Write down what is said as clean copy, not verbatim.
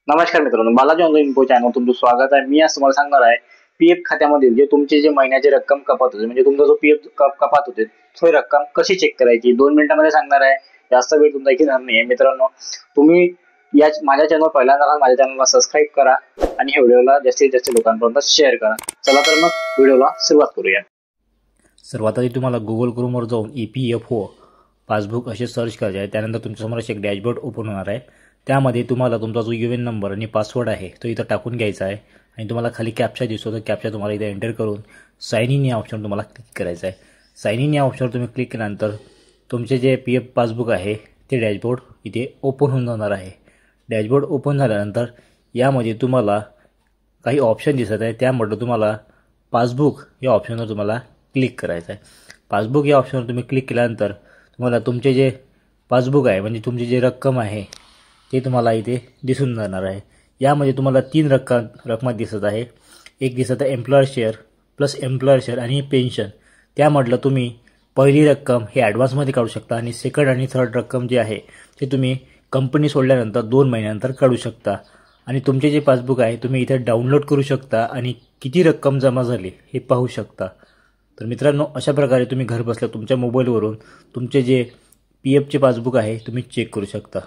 नमस्कार मित्रांनो, Balaji online info channel तुमचं स्वागत आहे. मी आज तुम्हाला सांगणार आहे पीएफ खात्यामधील जे तुमची जे महिन्याची रक्कम कपात होते, म्हणजे तुमचा जो पीएफ कपात होते तो रक्कम कशी चेक करायची 2 मिनिटांमध्ये सांगणार आहे. जास्त वेळ तुमचा घेणार नाही आहे. मित्रांनो, तुम्ही या माझ्या चॅनल पहिल्यांदा आहात, माझ्या चॅनलला सबस्क्राईब करा आणि हे व्हिडिओला जास्तीत जास्त लोकांपर्यंत शेअर करा. चला तर मग व्हिडिओला सुरुवात करूया. सर्वात आधी तुम्हाला गुगल क्रोमवर जाऊन EPFO पासबुक असे सर्च करायचे आहे. त्यानंतर तुमच्यासमोर एक डॅशबोर्ड ओपन होणार आहे. त्यामध्ये तुम्हाला तुमचा जो UN नंबर आणि पासवर्ड आहे तो इथं टाकून घ्यायचा आहे आणि तुम्हाला खाली कॅप्चा दिसतो, तर कॅप्चा तुम्हाला इथे एंटर करून साइन इन या ऑप्शन तुम्हाला क्लिक करायचं आहे. साइन इन या ऑप्शनवर तुम्ही क्लिक केल्यानंतर तुमचे जे PF पासबुक आहे ते डॅशबोर्ड इथे ओपन होऊन जाणार आहे. डॅशबोर्ड ओपन झाल्यानंतर यामध्ये तुम्हाला काही ऑप्शन दिसत आहे. त्यामध्ये तुम्हाला पासबुक या ऑप्शनवर तुम्हाला क्लिक करायचं आहे. पासबुक या ऑप्शनवर तुम्ही क्लिक केल्यानंतर तुम्हाला तुमचे जे पासबुक आहे म्हणजे तुमची जे रक्कम आहे ते तुम्हाला इथे दिसून जाणार आहे. यामध्ये तुम्हाला 3 रक्कम दिसत आहे. एक दिसत आहे employer share plus employer share आणि पेन्शन. त्यामधलं तुम्ही पहिली रक्कम हे ॲडव्हान्समध्ये काढू शकता आणि सेकंड आणि थर्ड रक्कम जे आहे ते तुम्ही कंपनी सोडल्यानंतर 2 महिन्यानंतर काढू शकता. आणि तुमचे जे पासबुक आहे तुम्ही इथे डाउनलोड करू शकता आणि किती रक्कम जमा झाली हे पाहू शकता. तर मित्रांनो, अशा प्रकारे तुम्ही घर बसल्या तुमच्या मोबाईलवरून तुमचे जे PFचे पासबुक आहे तुम्ही चेक करू शकता.